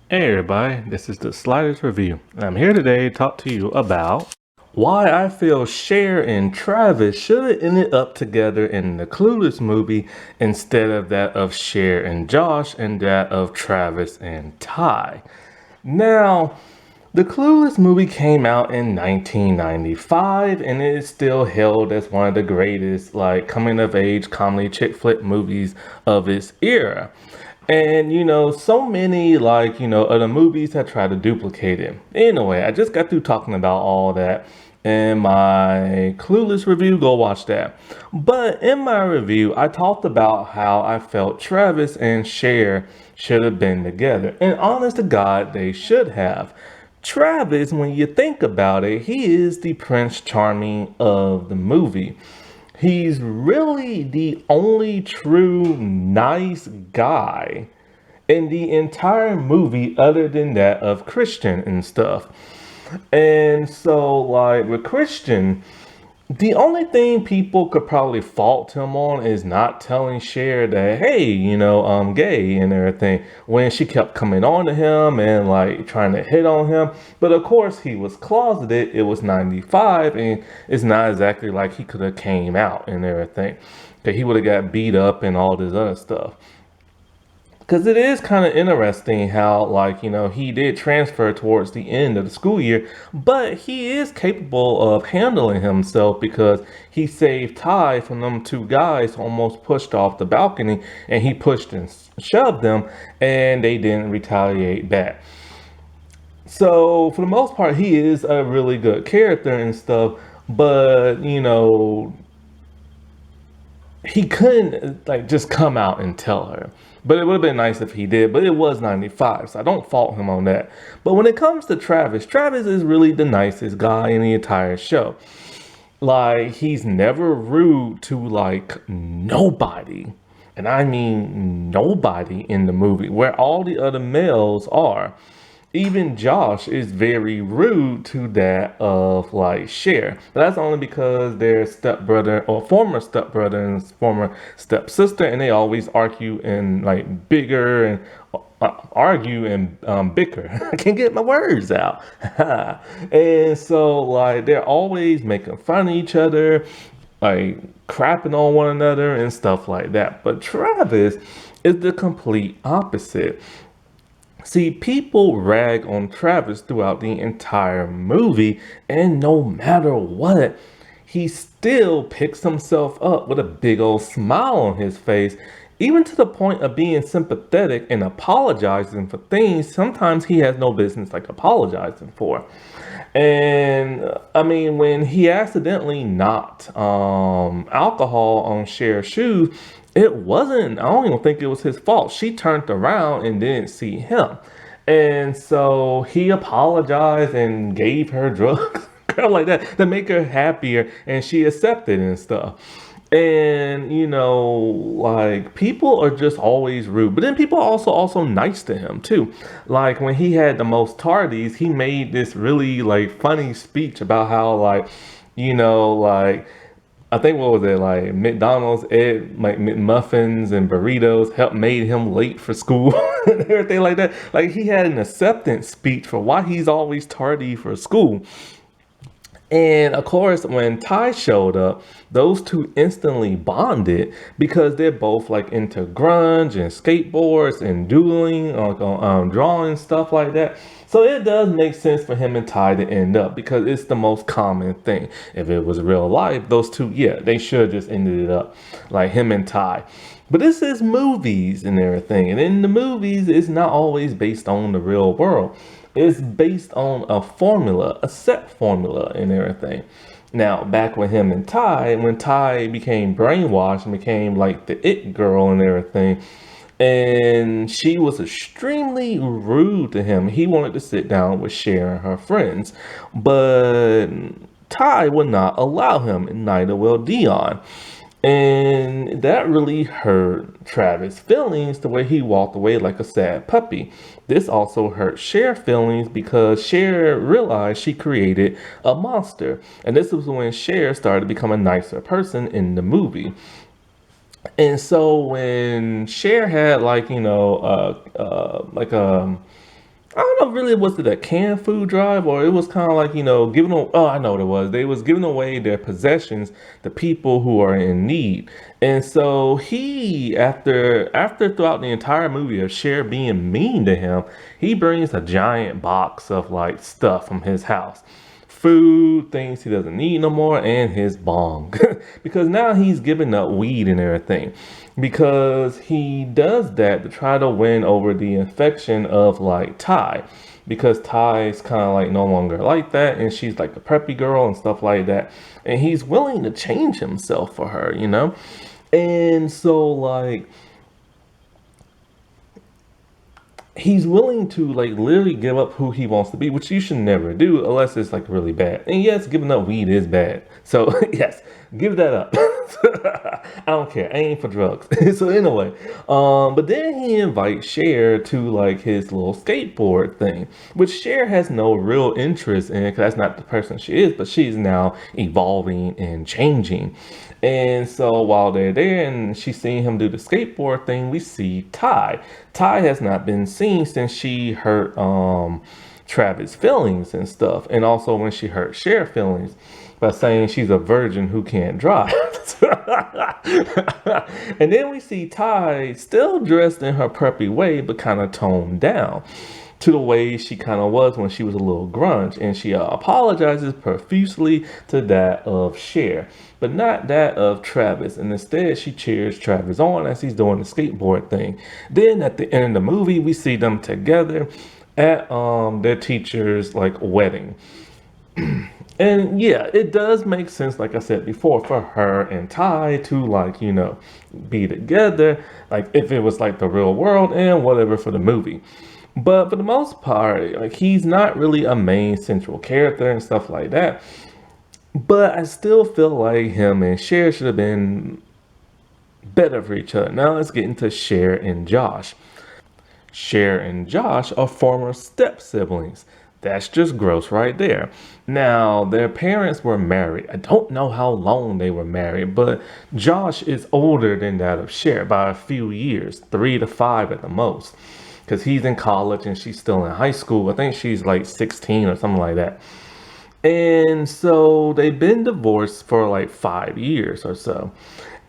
Hey everybody, this is the Sliders Review. And I'm here today to talk to you about why I feel Cher and Travis should have ended up together in the Clueless movie instead of that of Cher and Josh and that of Travis and Ty. Now, the Clueless movie came out in 1995 and it is still held as one of the greatest coming of age comedy chick flick movies of its era. And so many other movies have tried to duplicate it. Anyway, I just got through talking about all that in my Clueless review. Go watch that. But in my review, I talked about how I felt Travis and Cher should have been together. And honest to God, they should have. Travis, when you think about it, he is the Prince Charming of the movie. He's really the only true nice guy in the entire movie, other than that of Christian and stuff. And so, with Christian, the only thing people could probably fault him on is not telling Cher that, hey, I'm gay and everything, when she kept coming on to him and trying to hit on him. But of course, he was closeted. It was 95, and it's not exactly like he could have came out and everything. That he would have got beat up and all this other stuff. Because it is kind of interesting how, he did transfer towards the end of the school year, but he is capable of handling himself because he saved Ty from them two guys who almost pushed off the balcony, and he pushed and shoved them, and they didn't retaliate back. So, for the most part, he is a really good character and stuff, but, he couldn't just come out and tell her. But it would have been nice if he did. But it was 95, so I don't fault him on that. But when it comes to Travis, Travis is really the nicest guy in the entire show. He's never rude to nobody. And I mean nobody in the movie, where all the other males are. Even Josh is very rude to that of Cher. But that's only because their stepbrother or former stepbrother and former stepsister, and they always argue and bigger and argue and bicker. I can't get my words out. And so they're always making fun of each other, crapping on one another and stuff like that. But Travis is the complete opposite. See, people rag on Travis throughout the entire movie, and no matter what, he still picks himself up with a big old smile on his face, even to the point of being sympathetic and apologizing for things sometimes he has no business apologizing for. And I mean, when he accidentally knocked alcohol on Cher's shoes, it wasn't, I don't even think it was his fault. She turned around and didn't see him. And so he apologized and gave her drugs, girl, like that, to make her happier. And she accepted and stuff. And people are just always rude, but then people are also nice to him too. Like when he had the most tardies, he made this really funny speech about how I think what was it, McDonald's egg McMuffins and burritos helped made him late for school and everything like that. Like he had an acceptance speech for why he's always tardy for school. And of course, when Ty showed up, those two instantly bonded because they're both into grunge and skateboards and doodling, drawing stuff like that. So it does make sense for him and Ty to end up because it's the most common thing. If it was real life, those two, yeah, they should just ended it up like him and Ty. But this is movies and everything. And in the movies, it's not always based on the real world. It's based on a formula, a set formula and everything. Now, back with him and Ty, when Ty became brainwashed and became the it girl and everything, and she was extremely rude to him. He wanted to sit down with Cher and her friends, but Ty would not allow him, and neither will Dion. And that really hurt Travis' feelings the way he walked away like a sad puppy. This also hurt Cher's feelings because Cher realized she created a monster. And this was when Cher started to become a nicer person in the movie. And so when Cher had I don't know, really, was it a canned food drive or it was kind of like, giving them, oh, I know what it was. They was giving away their possessions to people who are in need. And so after throughout the entire movie of Cher being mean to him, he brings a giant box of like stuff from his house. Food, things he doesn't need no more, and his bong. Because now he's giving up weed and everything. Because he does that to try to win over the infection of like Ty. Because Ty's kind of like no longer like that, and she's like a preppy girl and stuff like that. And he's willing to change himself for her, you know? And so, like, he's willing to like literally give up who he wants to be, which you should never do unless it's like really bad. And yes, giving up weed is bad. So yes, give that up. I don't care. I ain't for drugs. So anyway, but then he invites Cher to like his little skateboard thing, which Cher has no real interest in because that's not the person she is, but she's now evolving and changing. And so while they're there and she's seeing him do the skateboard thing, we see Ty. Ty has not been seen since she hurt Travis' feelings and stuff. And also when she hurt Cher feelings by saying she's a virgin who can't drive. And then we see Ty still dressed in her preppy way, but kind of toned down to the way she kind of was when she was a little grunge. And she apologizes profusely to that of Cher, but not that of Travis. And instead, she cheers Travis on as he's doing the skateboard thing. Then at the end of the movie, we see them together at their teacher's like wedding. And yeah, it does make sense, like I said before, for her and Ty to like, be together, like if it was like the real world and whatever for the movie. But for the most part, like he's not really a main central character and stuff like that. But I still feel like him and Cher should have been better for each other. Now let's get into Cher and Josh. Cher and Josh are former step siblings. That's just gross right there. Now, their parents were married. I don't know how long they were married, but Josh is older than that of Cher by a few years, 3 to 5 at the most. Because he's in college and she's still in high school. I think she's like 16 or something like that. And so they've been divorced for like 5 years or so.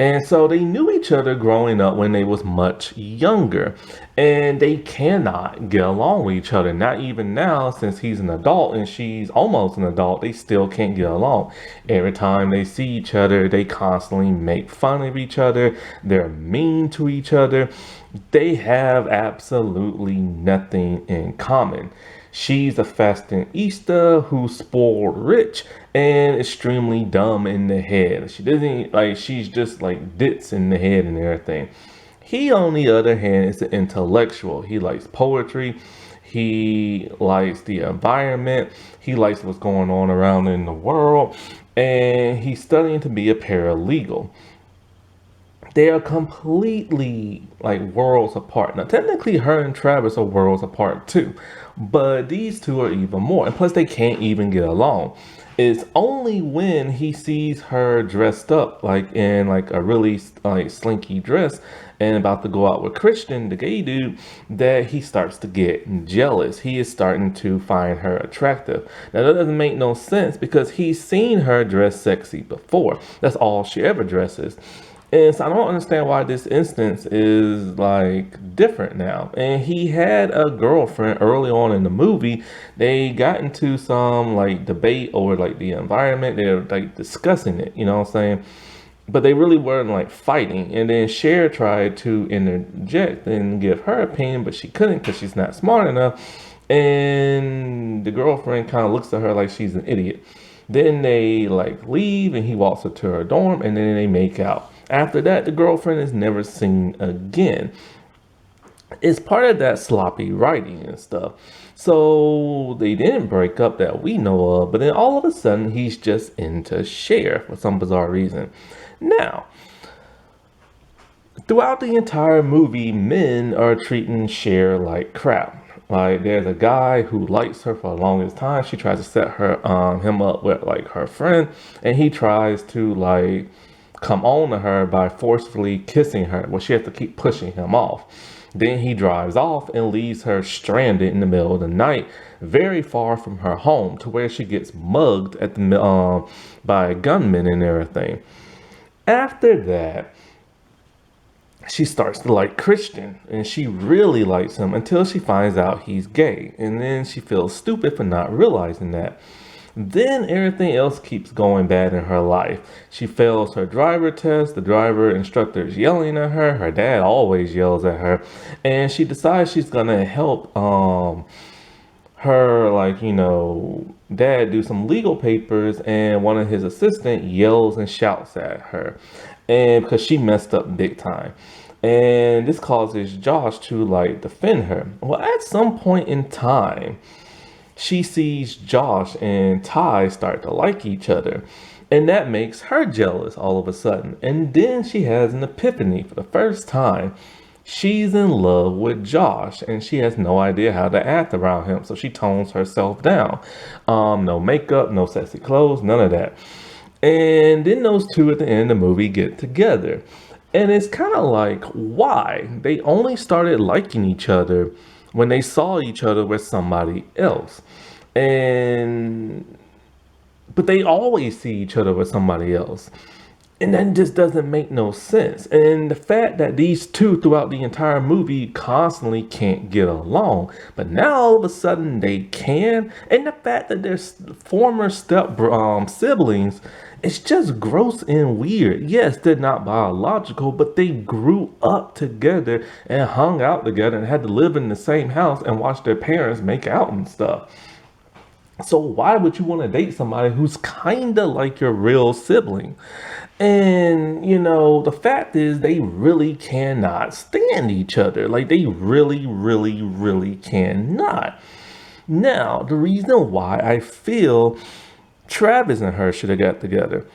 And so they knew each other growing up when they was much younger. And they cannot get along with each other. Not even now, since he's an adult and she's almost an adult, they still can't get along. Every time they see each other, they constantly make fun of each other. They're mean to each other. They have absolutely nothing in common. She's a fashionista who's spoiled rich and extremely dumb in the head. She doesn't like, she's just like ditz in the head and everything. He, on the other hand, is an intellectual. He likes poetry. He likes the environment. He likes what's going on around in the world. And he's studying to be a paralegal. They are completely like worlds apart. Now, technically, her and Travis are worlds apart too, but these two are even more. And plus, they can't even get along. It's only when he sees her dressed up like in like a really like slinky dress and about to go out with Christian, the gay dude, that he starts to get jealous. He is starting to find her attractive. Now that doesn't make no sense because he's seen her dress sexy before. That's all she ever dresses. And so I don't understand why this instance is like different now. And he had a girlfriend early on in the movie. They got into some like debate over like the environment. They were like discussing it, you know what I'm saying? But they really weren't like fighting. And then Cher tried to interject and give her opinion, but she couldn't because she's not smart enough. And the girlfriend kind of looks at her like she's an idiot. Then they like leave and he walks up to her dorm and then they make out. After that, the girlfriend is never seen again. It's part of that sloppy writing and stuff. So they didn't break up that we know of, but then all of a sudden he's just into Cher for some bizarre reason. Now, throughout the entire movie, men are treating Cher like crap. Like there's a guy who likes her for the longest time. She tries to set him up with like her friend, and he tries to like come on to her by forcefully kissing her. Well, she has to keep pushing him off. Then he drives off and leaves her stranded in the middle of the night, very far from her home, to where she gets mugged at the by gunmen and everything. After that, she starts to like Christian, and she really likes him until she finds out he's gay, and then she feels stupid for not realizing that. Then everything else keeps going bad in her life. She fails her driver test, the driver instructor is yelling at her dad always yells at her, and she decides she's gonna help her, like, dad do some legal papers, and one of his assistant yells and shouts at her, and because she messed up big time. And this causes Josh to like defend her. Well, at some point in time, she sees Josh and Ty start to like each other. And that makes her jealous all of a sudden. And then she has an epiphany for the first time. She's in love with Josh and she has no idea how to act around him. So she tones herself down. No makeup, no sexy clothes, none of that. And then those two at the end of the movie get together. And it's kind of like, why? They only started liking each other when they saw each other with somebody else. And but they always see each other with somebody else. And that just doesn't make no sense. And the fact that these two throughout the entire movie constantly can't get along, but now all of a sudden they can, and the fact that they're former siblings, it's just gross and weird. Yes, they're not biological, but they grew up together and hung out together and had to live in the same house and watch their parents make out and stuff. So why would you want to date somebody who's kind of like your real sibling? And, the fact is they really cannot stand each other. Like, they really, really, really cannot. Now, the reason why I feel Travis and her should have got together.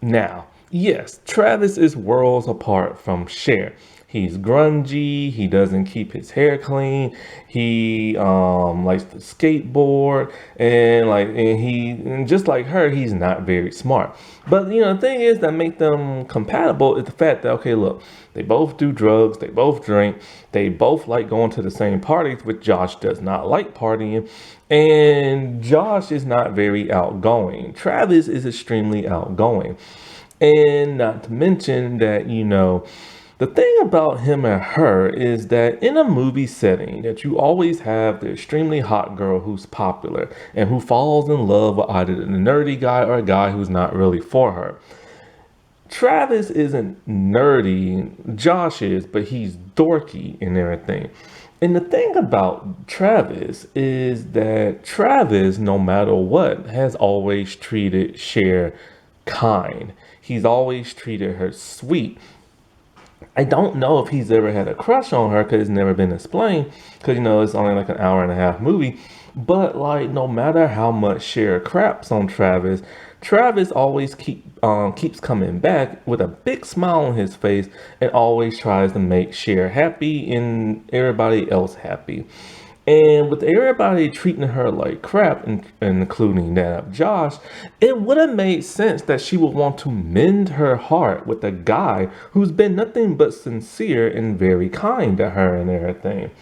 Now, yes, Travis is worlds apart from Cher. He's grungy. He doesn't keep his hair clean. He likes to skateboard, and just like her, he's not very smart. But the thing is that make them compatible is the fact that, okay, look, they both do drugs, they both drink, they both like going to the same parties, which Josh does not like partying, and Josh is not very outgoing. Travis is extremely outgoing, and not to mention that the thing about him and her is that in a movie setting that you always have the extremely hot girl who's popular and who falls in love with either the nerdy guy or a guy who's not really for her. Travis isn't nerdy, Josh is, but he's dorky and everything. And the thing about Travis is that Travis, no matter what, has always treated Cher kind. He's always treated her sweet. I don't know if he's ever had a crush on her because it's never been explained. Because it's only like an hour and a half movie. But like, no matter how much Cher craps on Travis, Travis always keeps coming back with a big smile on his face and always tries to make Cher happy and everybody else happy. And with everybody treating her like crap, including that of Josh, it would have made sense that she would want to mend her heart with a guy who's been nothing but sincere and very kind to her and everything.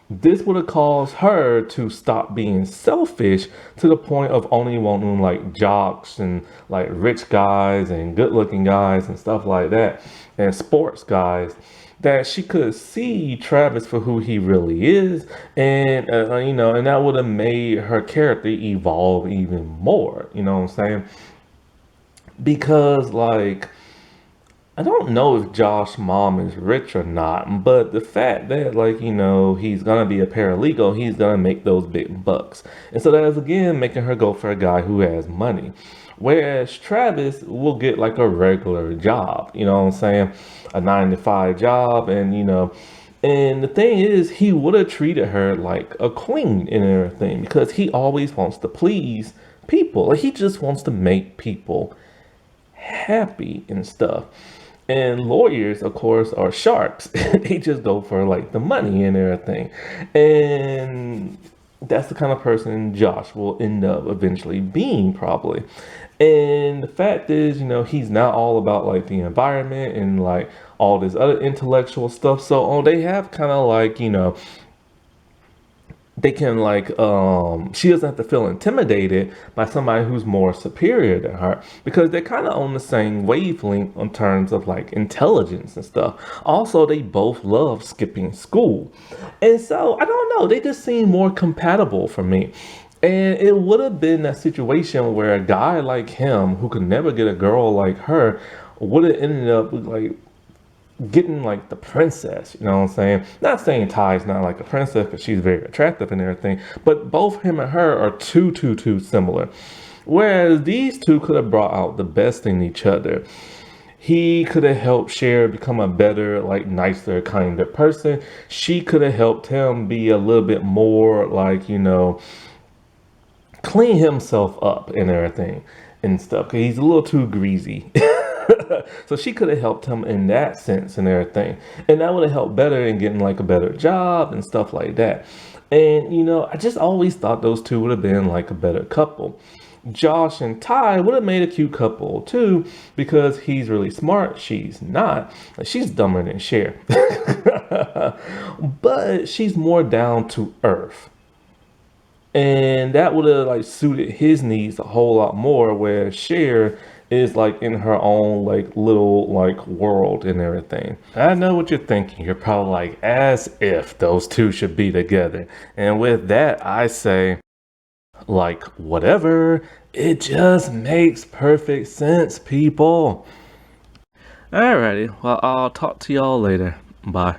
This would have caused her to stop being selfish to the point of only wanting like jocks and like rich guys and good looking guys and stuff like that and sports guys, that she could see Travis for who he really is, and and that would have made her character evolve even more. You know what I'm saying? Because like, I don't know if Josh's mom is rich or not, but the fact that like, he's gonna be a paralegal, he's gonna make those big bucks. And so that is again making her go for a guy who has money. Whereas Travis will get like a regular job, you know what I'm saying? A 9 to 5 job, and and the thing is, he would have treated her like a queen and everything because he always wants to please people. Like, he just wants to make people happy and stuff. And lawyers, of course, are sharks. They just go for like the money and everything. And that's the kind of person Josh will end up eventually being, probably. And the fact is, he's not all about like the environment and like all this other intellectual stuff. So they have kind of like, they can like she doesn't have to feel intimidated by somebody who's more superior than her, because they're kind of on the same wavelength in terms of like intelligence and stuff. Also, they both love skipping school, and so I don't know, they just seem more compatible for me. And it would have been that situation where a guy like him, who could never get a girl like her, would have ended up like getting like the princess, you know what I'm saying? Not saying Ty's not like a princess, because she's very attractive and everything, but both him and her are too similar. Whereas these two could have brought out the best in each other. He could have helped Cher become a better, like nicer, kinder person. She could have helped him be a little bit more like, clean himself up and everything and stuff, because he's a little too greasy. So she could have helped him in that sense and everything. And that would have helped better in getting like a better job and stuff like that. And I just always thought those two would have been like a better couple. Josh and Ty would have made a cute couple too, because he's really smart, she's not. She's dumber than Cher. But she's more down to earth. And that would have like suited his needs a whole lot more, where Cher is like in her own like little like world and everything. I know what you're thinking. You're probably like, as if those two should be together. And with that, I say, like, whatever. It just makes perfect sense, people. Alrighty, well, I'll talk to y'all later. Bye.